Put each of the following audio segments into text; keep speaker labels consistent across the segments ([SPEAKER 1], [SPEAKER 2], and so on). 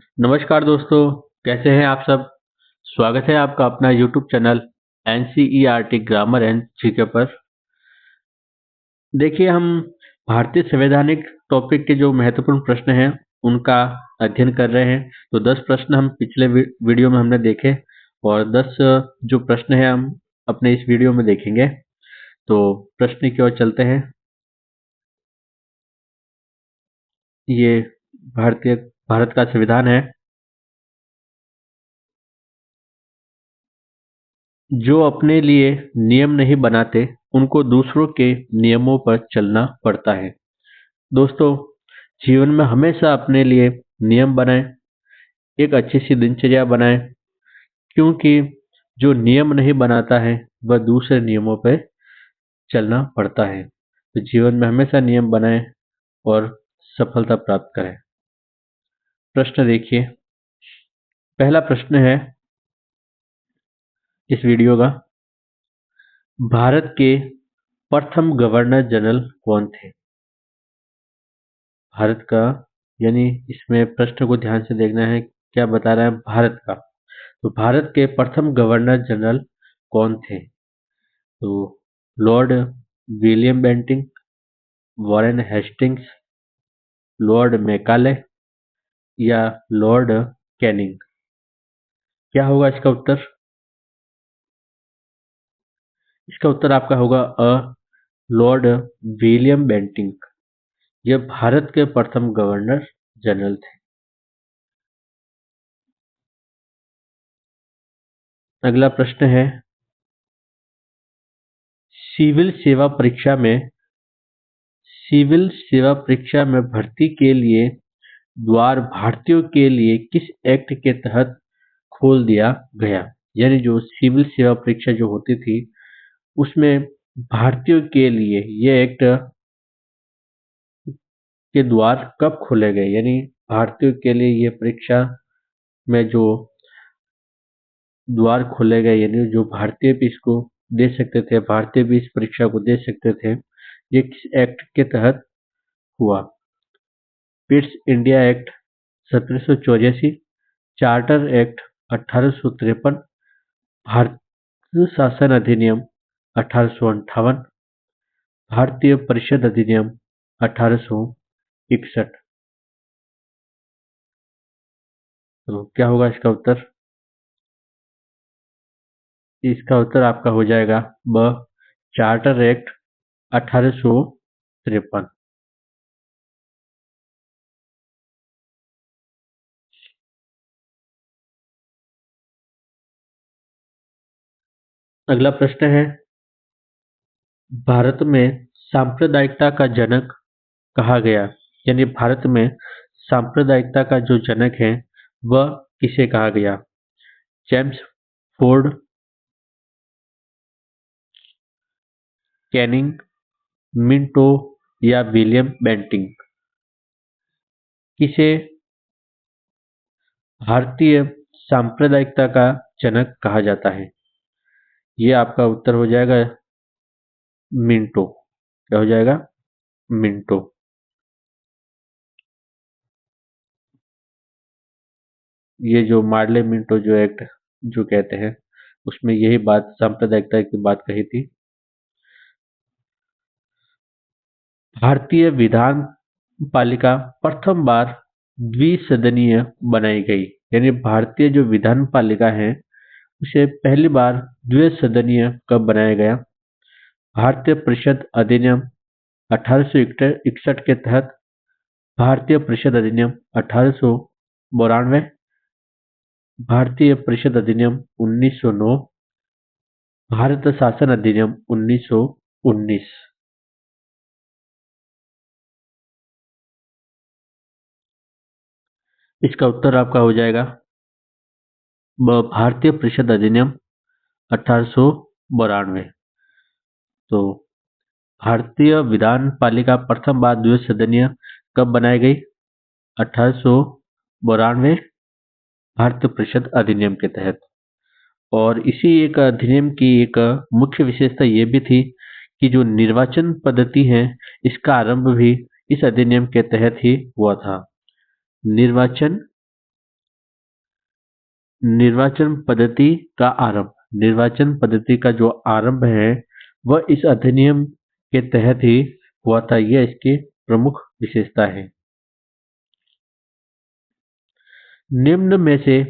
[SPEAKER 1] नमस्कार दोस्तों, कैसे हैं आप सब। स्वागत है आपका अपना YouTube channel NCERT grammar and GK पर। देखिए, हम भारतीय संवैधानिक टॉपिक के जो महत्वपूर्ण प्रश्न हैं उनका अध्ययन कर रहे हैं। तो 10 प्रश्न हम पिछले वीडियो में हमने देखे और 10 जो प्रश्न हैं हम अपने इस वीडियो में देखेंगे। तो प्रश्न की ओर चलते हैं। ये भारत का संविधान है। जो अपने लिए नियम नहीं बनाते उनको दूसरों के नियमों पर चलना पड़ता है। दोस्तों, जीवन में हमेशा अपने लिए नियम बनाएं, एक अच्छी सी दिनचर्या बनाएं, क्योंकि जो नियम नहीं बनाता है वह दूसरे नियमों पर चलना पड़ता है। तो जीवन में हमेशा नियम बनाएं और सफलता प्राप्त करें। प्रश्न देखिए। पहला प्रश्न है इस वीडियो का, भारत के प्रथम गवर्नर जनरल कौन थे। भारत का, यानी इसमें प्रश्न को ध्यान से देखना है, क्या बता रहा है भारत का। तो भारत के प्रथम गवर्नर जनरल कौन थे। तो Lord William Bentinck, Warren Hastings, Lord Macaulay या लॉर्ड कैनिंग। क्या होगा इसका उत्तर। इसका उत्तर आपका होगा लॉर्ड विलियम बेंटिंक। यह भारत के प्रथम गवर्नर जनरल थे। अगला प्रश्न है, सिविल सेवा परीक्षा में सिविल सेवा परीक्षा में भर्ती के लिए द्वार भारतीयों के लिए किस एक्ट के तहत खोल दिया गया। यानी जो सिविल सेवा परीक्षा जो होती थी उसमें भारतीयों के लिए ये एक्ट के द्वार कब खोले गए। यानी भारतीयों के लिए ये परीक्षा में जो द्वार खोले गए, यानी जो भारतीय भी इसको दे सकते थे, भारतीय भी इस परीक्षा को दे सकते थे, ये किस एक्ट के तहत हुआ। Pitt's India act 1784, charter act 1853, भारतीय शासन अधिनियम 1858, भारतीय परिषद अधिनियम 1861। तो क्या होगा इसका उत्तर। इसका उत्तर आपका हो जाएगा ब चार्टर एक्ट 1853। अगला प्रश्न है, भारत में सांप्रदायिकता का जनक कहा गया। यानी भारत में सांप्रदायिकता का जो जनक है वह किसे कहा गया। जेम्स फोर्ड, कैनिंग, मिंटो या विलियम बेंटिंक। किसे भारतीय सांप्रदायिकता का जनक कहा जाता है। ये आपका उत्तर हो जाएगा मिंटो। क्या हो जाएगा, मिंटो। ये जो मार्ले मिंटो जो एक्ट जो कहते हैं उसमें यही बात सांप्रदायिकता की बात कही थी। भारतीय विधान पालिका प्रथम बार द्विसदनीय बनाई गई। यानी भारतीय जो विधान पालिका है उसे पहली बार द्विसदनीय कब बनाया गया। भारतीय परिषद अधिनियम 1861 के तहत, भारतीय परिषद अधिनियम 1892, भारतीय परिषद अधिनियम 1909, भारत शासन अधिनियम 1919। इसका उत्तर आपका हो जाएगा भारतीय परिषद अधिनियम 1892। तो भारतीय विधान पालिका प्रथम बार द्विसदनीय कब बनाई गई। 1892 भारतीय परिषद अधिनियम के तहत। और इसी एक अधिनियम की एक मुख्य विशेषता ये भी थी कि जो निर्वाचन पद्धति है इसका आरंभ भी इस अधिनियम के तहत ही हुआ था। निर्वाचन निर्वाचन पद्धति का आरंभ, निर्वाचन पद्धति का जो आरंभ है वह इस अधिनियम के तहत ही हुआ था। यह इसकी प्रमुख विशेषता है। निम्न में से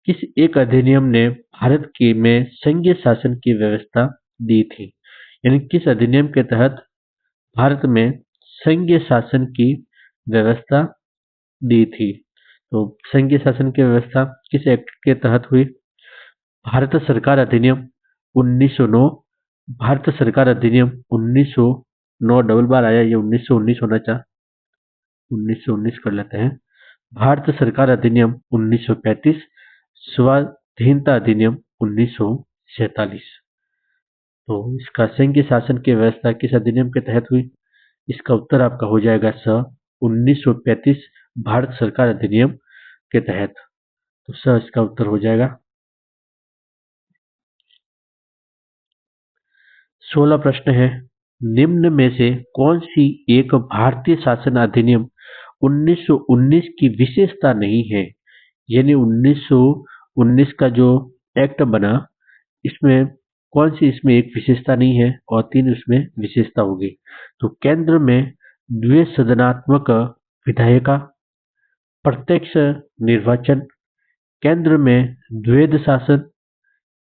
[SPEAKER 1] किस एक अधिनियम ने भारत की में संघीय शासन की व्यवस्था दी थी? यानी किस अधिनियम के तहत भारत में संघीय शासन की व्यवस्था दी थी? तो संघीय शासन की व्यवस्था किस एक्ट के तहत हुई? भारत सरकार अधिनियम 1909। भारत सरकार अधिनियम 1909 डबल बार आया, ये 1919 होना चाहिए, 1919 कर लेते हैं। भारत सरकार अधिनियम 1935, स्वाधीनता अधिनियम 1947। तो इसका संघीय शासन की व्यवस्था किस अधिनियम के तहत हुई? इसका उत्तर आपका हो जाएगा स 1935 भारत सरकार अधिनियम के तहत। तो स इसका उत्तर हो जाएगा। 16 प्रश्न है, निम्न में से कौन सी एक भारतीय शासन अधिनियम 1919 की विशेषता नहीं है? यानी 1919 का जो एक्ट बना, इसमें कौन सी इसमें एक विशेषता नहीं है और 3 इसमें विशेषता होगी? तो केंद्र में द्विसदनात्मक विधायिका, प्रत्यक्ष निर्वाचन, केंद्र में द्वैध शासन,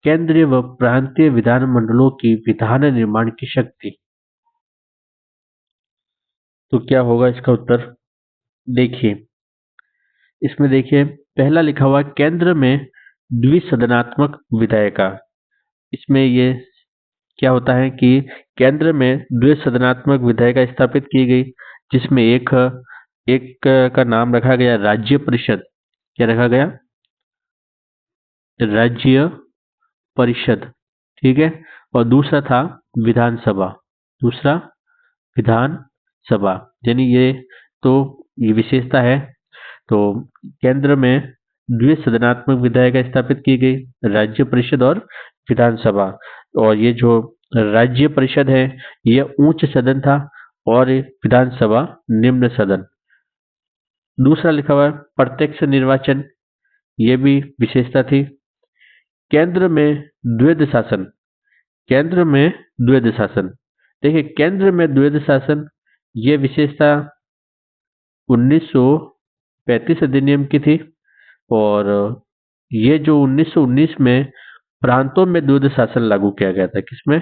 [SPEAKER 1] केंद्रीय व प्रांतीय विधानमंडलों की विधान निर्माण की शक्ति। तो क्या होगा इसका उत्तर? देखिए, इसमें देखिए पहला लिखा हुआ है केंद्र में द्विसदनात्मक विधायिका। इसमें ये क्या होता है कि केंद्र में द्विसदनात्मक विधायिका स्थापित की गई, जिसमें एक एक का नाम रखा गया राज्य परिषद। क्या रखा गया? राज्य परिषद, ठीक है। और दूसरा था विधानसभा, दूसरा विधानसभा। यानी ये विशेषता है। तो केंद्र में द्विसदनात्मक विधायिका स्थापित की गई, राज्य परिषद और विधानसभा। और ये जो राज्य परिषद है ये उच्च सदन था और विधानसभा निम्न सदन। दूसरा लिखा हुआ है प्रत्यक्ष निर्वाचन, ये भी विशेषता थी। केंद्र में द्वैध शासन, केंद्र में द्वैध शासन। देखिए केंद्र में द्वैध शासन, ये विशेषता 1935 अधिनियम की थी। और ये जो 1919 में प्रांतों में द्वैध शासन लागू किया गया था। किसमें?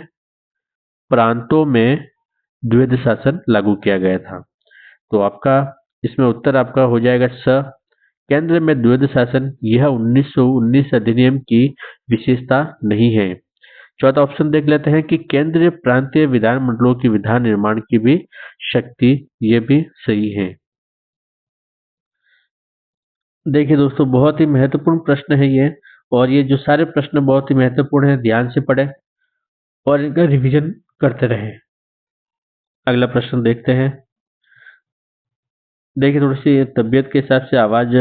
[SPEAKER 1] प्रांतों में द्वैध शासन लागू किया गया था। तो आपका इसमें उत्तर आपका हो जाएगा स, केंद्र में द्वैध शासन। यह 1919 अधिनियम की विशेषता नहीं है। चौथा ऑप्शन देख लेते हैं कि केंद्रीय प्रांतीय विधानमंडलों की विधान निर्माण की भी शक्ति, ये भी सही है। देखिए दोस्तों, बहुत ही महत्वपूर्ण प्रश्न है ये, और ये जो सारे प्रश्न बहुत ही महत्वपूर्ण है, ध्यान से पढ़ें और इनका रिवीजन करते रहें। अगला प्रश्न देखते हैं। देखिए थोड़ी सी तबीयत के हिसाब से आवाज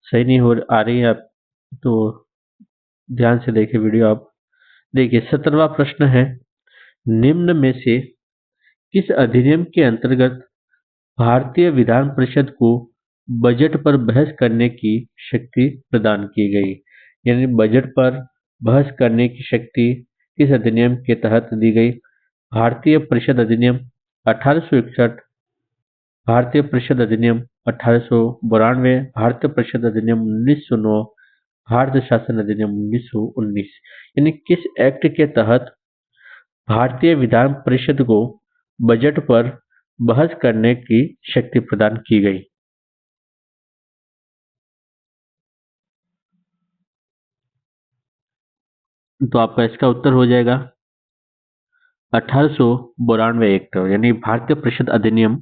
[SPEAKER 1] सही नहीं हो आ रही है, आप तो ध्यान से देखिए वीडियो आप। देखिए 17वां प्रश्न है, निम्न में से किस अधिनियम के अंतर्गत भारतीय विधान परिषद को बजट पर बहस करने की शक्ति प्रदान की गई? यानी बजट पर बहस करने की शक्ति किस अधिनियम के तहत दी गई? भारतीय परिषद अधिनियम 1861, भारतीय परिषद अधिनियम 1892, भारतीय परिषद अधिनियम 1909, भारतीय शासन अधिनियम 1919। यानी किस एक्ट के तहत भारतीय विधान परिषद को बजट पर बहस करने की शक्ति प्रदान की गई? तो आपका इसका उत्तर हो जाएगा 1892 एक्ट। यानी भारतीय परिषद अधिनियम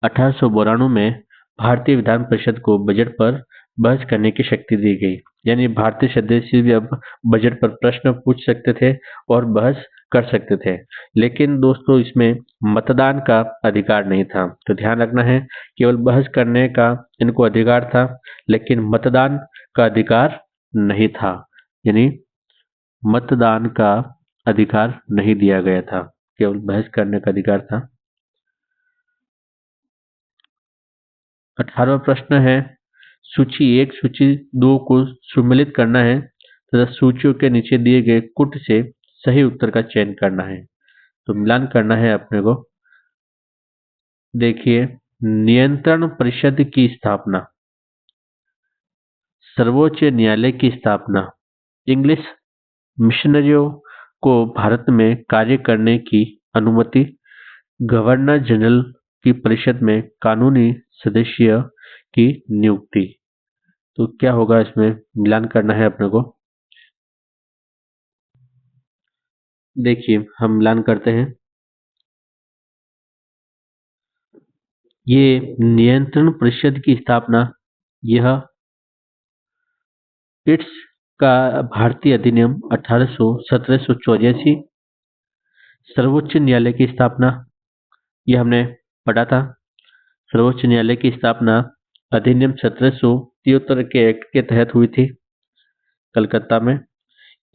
[SPEAKER 1] 1892 में भारतीय विधान परिषद को बजट पर बहस करने की शक्ति दी गई। यानी भारतीय सदस्य भी अब बजट पर प्रश्न पूछ सकते थे और बहस कर सकते थे। लेकिन दोस्तों इसमें मतदान का अधिकार नहीं था। तो ध्यान रखना है, केवल बहस करने का इनको अधिकार था, लेकिन मतदान का अधिकार नहीं था। यानी मतदान का अधिकार नहीं दिया गया था, केवल बहस करने का अधिकार था। 18वां प्रश्न है, सूची 1 सूची 2 को सम्मिलित करना है तथा सूचियों के नीचे दिए गए कुट से सही उत्तर का चयन करना है। तो मिलान करना है अपने को। देखिए, नियंत्रण परिषद की स्थापना, सर्वोच्च न्यायालय की स्थापना, इंग्लिश मिशनरियों को भारत में कार्य करने की अनुमति, गवर्नर जनरल की परिषद में कानूनी सदस्य की नियुक्ति। तो क्या होगा, इसमें मिलान करना है अपने को। देखिए, हम मिलान करते हैं। ये नियंत्रण परिषद की स्थापना, यह पिट्स का भारतीय अधिनियम 1784, सर्वोच्च न्यायालय की स्थापना, यह हमने पढ़ा था। सर्वोच्च न्यायालय की स्थापना अधिनियम 1773 के एक्ट के तहत हुई थी कलकत्ता में।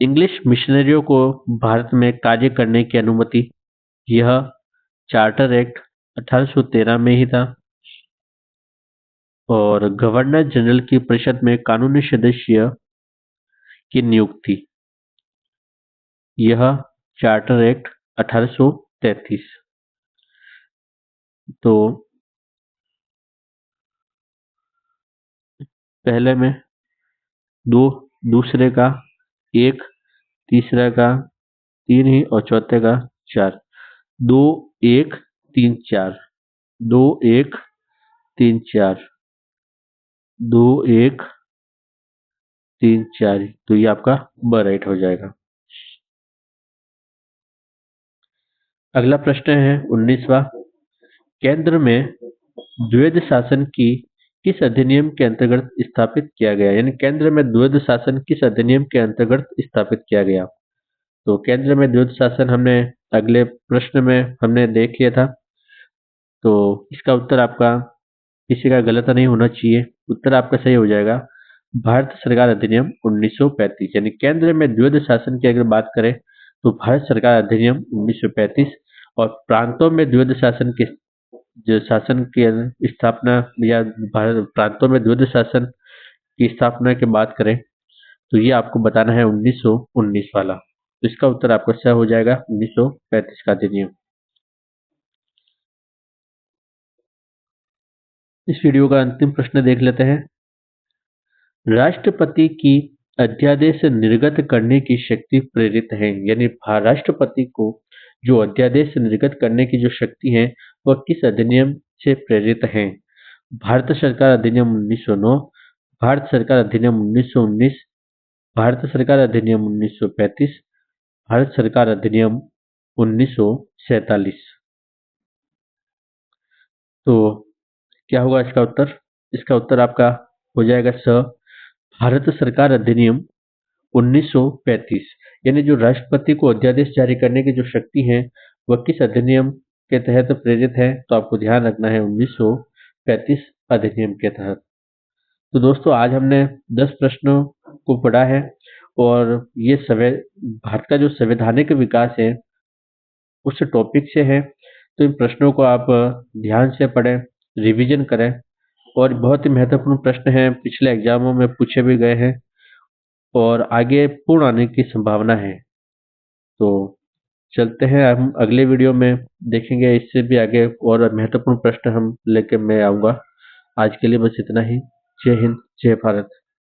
[SPEAKER 1] इंग्लिश मिशनरियों को भारत में कार्य करने की अनुमति, यह चार्टर एक्ट 1813 में ही था। और गवर्नर जनरल की परिषद में कानूनी सदस्य की नियुक्ति, यह चार्टर एक्ट 1833। तो पहले में 2, दूसरे का 1, तीसरे का 3 ही और चौथे का 4। 2 1 3 4, 2 1 3 4, 2 1 3 4। तो ये आपका ब राइट हो जाएगा। अगला प्रश्न है 19वां। केंद्र में द्वैध शासन की किस अधिनियम के अंतर्गत स्थापित किया गया, यानी केंद्र में द्वैध शासन किस अधिनियम के अंतर्गत स्थापित किया गया। तो केंद्र में द्वैध शासन हमने अगले प्रश्न में हमने देख लिया था। तो इसका उत्तर आपका किसी का गलत नहीं होना चाहिए, उत्तर आपका सही हो जाएगा। भारत सरकार अधिनियम 1935, यानी केंद्र में द्वैध शासन की अगर बात करें तो भारत सरकार अधिनियम 1935। और प्रांतों में द्वैध शासन के जो शासन की स्थापना या भारत प्रांतों में द्वैध शासन की स्थापना की बात करें तो ये आपको बताना है 1919 वाला। तो इसका उत्तर आपका सही हो जाएगा 1935 का अधिनियम। इस वीडियो का अंतिम प्रश्न देख लेते हैं। राष्ट्रपति की अध्यादेश निर्गत करने की शक्ति प्रेरित है, यानी राष्ट्रपति को जो अध्यादेश निर्गत करने की जो शक्ति है वह किस अधिनियम से प्रेरित है। भारत सरकार अधिनियम 1909, भारत सरकार अधिनियम 1919, भारत सरकार अधिनियम 1935, भारत सरकार अधिनियम 1947। तो क्या होगा इसका उत्तर। इसका उत्तर आपका हो जाएगा स, भारत सरकार अधिनियम 1935। यानी जो राष्ट्रपति को अध्यादेश जारी करने की जो शक्ति है वह किस अधिनियम के तहत प्रेरित है, तो आपको ध्यान रखना है 1935 अधिनियम के तहत। तो दोस्तों, आज हमने 10 प्रश्नों को पढ़ा है और ये भारत का जो संवैधानिक विकास है उस टॉपिक से है। तो इन प्रश्नों को आप ध्यान से पढ़ें, रिवीजन करें, और बहुत ही महत्वपूर्ण प्रश्न हैं, पिछले एग्जामों में पूछे भी गए हैं और आगे पूर्ण आने की संभावना है। तो चलते हैं, हम अगले वीडियो में देखेंगे इससे भी आगे और महत्वपूर्ण प्रश्न हम लेके मैं आऊँगा। आज के लिए बस इतना ही। जय हिंद, जय भारत।